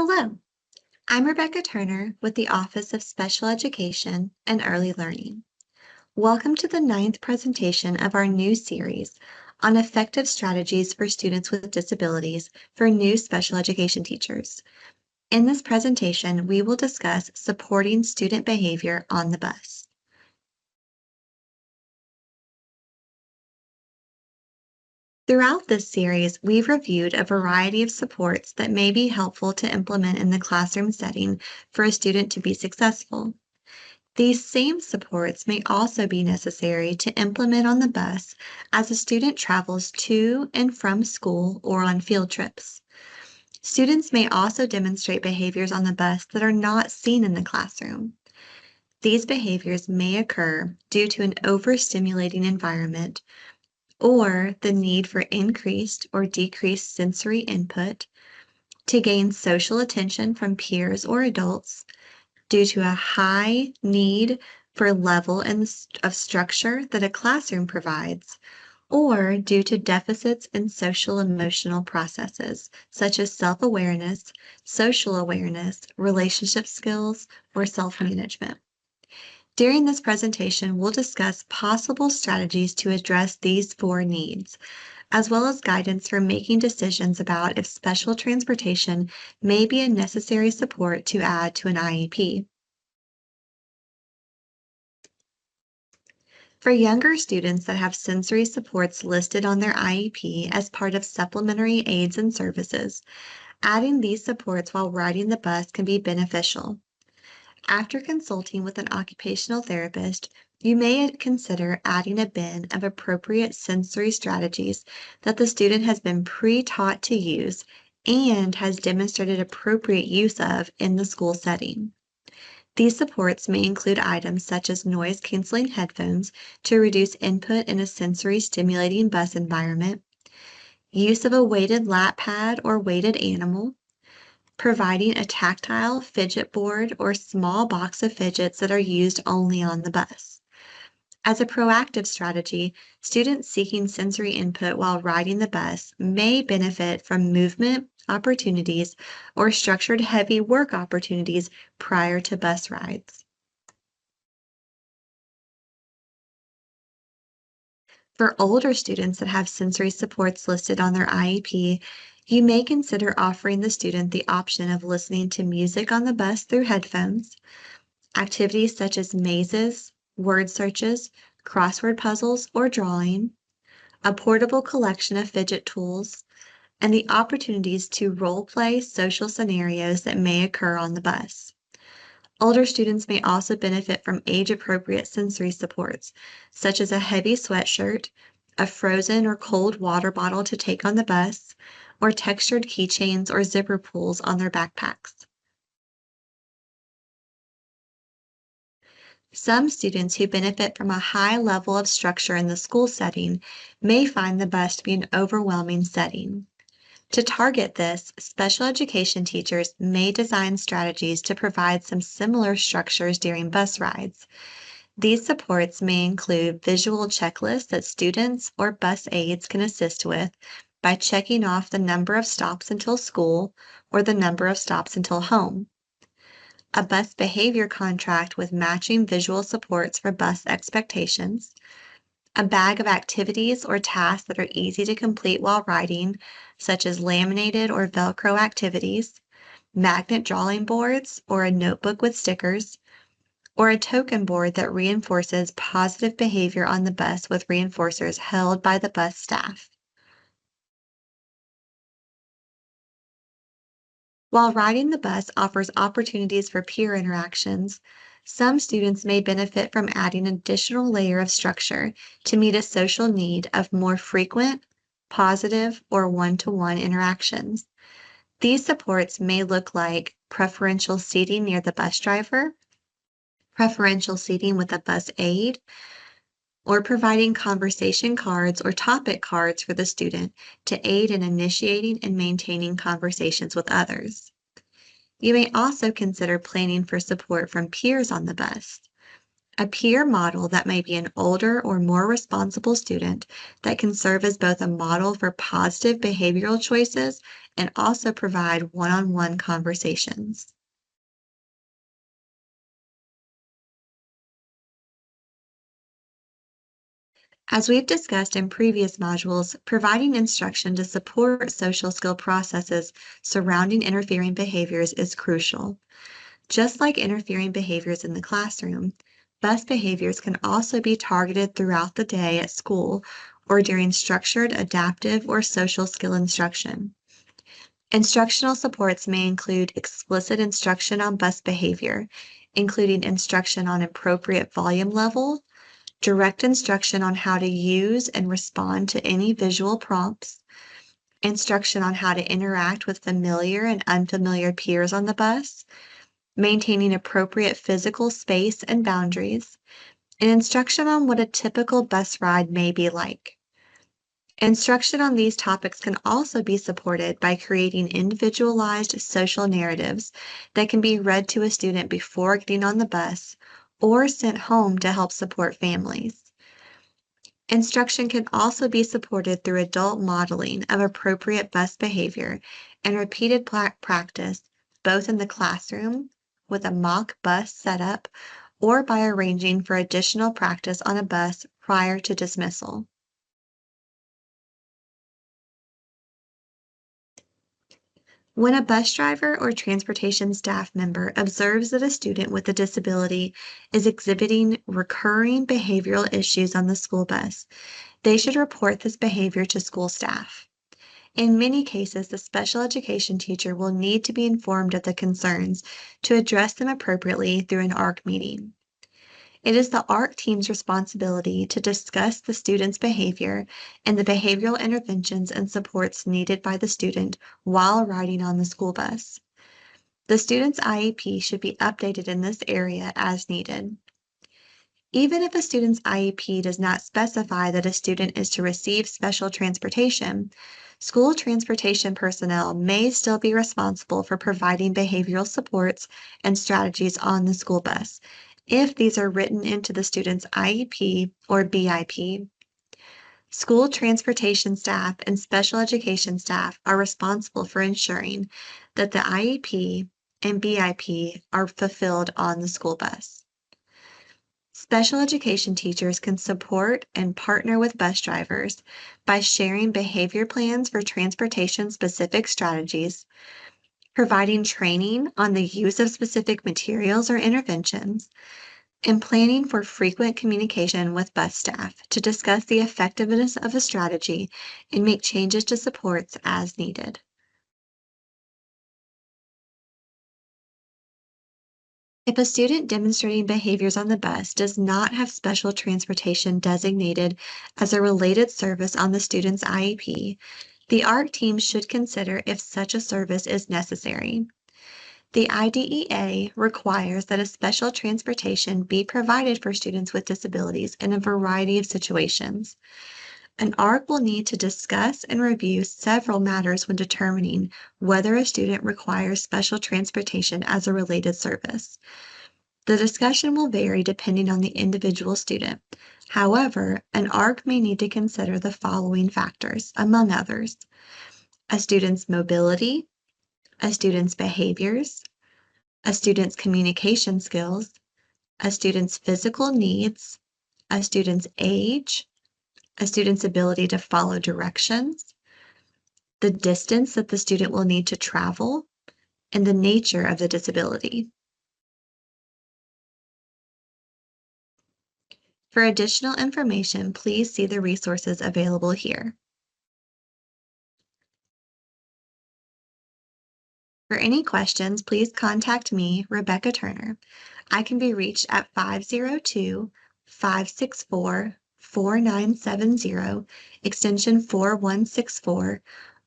Hello, I'm Rebecca Turner with the Office of Special Education and Early Learning. Welcome to the 9th presentation of our new series on effective strategies for students with disabilities for new special education teachers. In this presentation, we will discuss supporting student behavior on the bus. Throughout this series, we've reviewed a variety of supports that may be helpful to implement in the classroom setting for a student to be successful. These same supports may also be necessary to implement on the bus as a student travels to and from school or on field trips. Students may also demonstrate behaviors on the bus that are not seen in the classroom. These behaviors may occur due to an overstimulating environment or the need for increased or decreased sensory input, to gain social attention from peers or adults, due to a high need for level of structure that a classroom provides, or due to deficits in social emotional processes, such as self-awareness, social awareness, relationship skills, or self-management. During this presentation, we'll discuss possible strategies to address these 4 needs, as well as guidance for making decisions about if special transportation may be a necessary support to add to an IEP. For younger students that have sensory supports listed on their IEP as part of supplementary aids and services, adding these supports while riding the bus can be beneficial. After consulting with an occupational therapist, you may consider adding a bin of appropriate sensory strategies that the student has been pre-taught to use and has demonstrated appropriate use of in the school setting. These supports may include items such as noise-canceling headphones to reduce input in a sensory stimulating bus environment, use of a weighted lap pad or weighted animal, providing a tactile fidget board or small box of fidgets that are used only on the bus. As a proactive strategy, students seeking sensory input while riding the bus may benefit from movement opportunities or structured heavy work opportunities prior to bus rides. For older students that have sensory supports listed on their IEP, you may consider offering the student the option of listening to music on the bus through headphones, activities such as mazes, word searches, crossword puzzles, or drawing, a portable collection of fidget tools, and the opportunities to role-play social scenarios that may occur on the bus. Older students may also benefit from age-appropriate sensory supports, such as a heavy sweatshirt, a frozen or cold water bottle to take on the bus, or textured keychains or zipper pulls on their backpacks. Some students who benefit from a high level of structure in the school setting may find the bus to be an overwhelming setting. To target this, special education teachers may design strategies to provide some similar structures during bus rides. These supports may include visual checklists that students or bus aides can assist with by checking off the number of stops until school or the number of stops until home. A bus behavior contract with matching visual supports for bus expectations, a bag of activities or tasks that are easy to complete while riding, such as laminated or Velcro activities, magnet drawing boards or a notebook with stickers, or a token board that reinforces positive behavior on the bus with reinforcers held by the bus staff. While riding the bus offers opportunities for peer interactions, some students may benefit from adding an additional layer of structure to meet a social need of more frequent, positive, or one-to-one interactions. These supports may look like preferential seating near the bus driver, preferential seating with a bus aide, or providing conversation cards or topic cards for the student to aid in initiating and maintaining conversations with others. You may also consider planning for support from peers on the bus. A peer model that may be an older or more responsible student that can serve as both a model for positive behavioral choices and also provide one-on-one conversations. As we've discussed in previous modules, providing instruction to support social skill processes surrounding interfering behaviors is crucial. Just like interfering behaviors in the classroom, bus behaviors can also be targeted throughout the day at school or during structured, adaptive, or social skill instruction. Instructional supports may include explicit instruction on bus behavior, including instruction on appropriate volume level, direct instruction on how to use and respond to any visual prompts, instruction on how to interact with familiar and unfamiliar peers on the bus, maintaining appropriate physical space and boundaries, and instruction on what a typical bus ride may be like. Instruction on these topics can also be supported by creating individualized social narratives that can be read to a student before getting on the bus or sent home to help support families. Instruction can also be supported through adult modeling of appropriate bus behavior and repeated practice, both in the classroom with a mock bus setup or by arranging for additional practice on a bus prior to dismissal. When a bus driver or transportation staff member observes that a student with a disability is exhibiting recurring behavioral issues on the school bus, they should report this behavior to school staff. In many cases, the special education teacher will need to be informed of the concerns to address them appropriately through an ARC meeting. It is the ARC team's responsibility to discuss the student's behavior and the behavioral interventions and supports needed by the student while riding on the school bus. The student's IEP should be updated in this area as needed. Even if a student's IEP does not specify that a student is to receive special transportation, school transportation personnel may still be responsible for providing behavioral supports and strategies on the school bus if these are written into the student's IEP or BIP. School transportation staff and special education staff are responsible for ensuring that the IEP and BIP are fulfilled on the school bus. Special education teachers can support and partner with bus drivers by sharing behavior plans for transportation-specific strategies, providing training on the use of specific materials or interventions, and planning for frequent communication with bus staff to discuss the effectiveness of a strategy and make changes to supports as needed. If a student demonstrating behaviors on the bus does not have special transportation designated as a related service on the student's IEP, the ARC team should consider if such a service is necessary. The IDEA requires that a special transportation be provided for students with disabilities in a variety of situations. An ARC will need to discuss and review several matters when determining whether a student requires special transportation as a related service. The discussion will vary depending on the individual student. However, an ARC may need to consider the following factors, among others: a student's mobility, a student's behaviors, a student's communication skills, a student's physical needs, a student's age, a student's ability to follow directions, the distance that the student will need to travel, and the nature of the disability. For additional information, please see the resources available here. For any questions, please contact me, Rebecca Turner. I can be reached at 502-564-4970, extension 4164,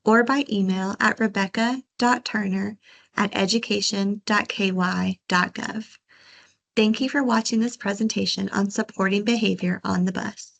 or by email at rebecca.turner@education.ky.gov. Thank you for watching this presentation on supporting behavior on the bus.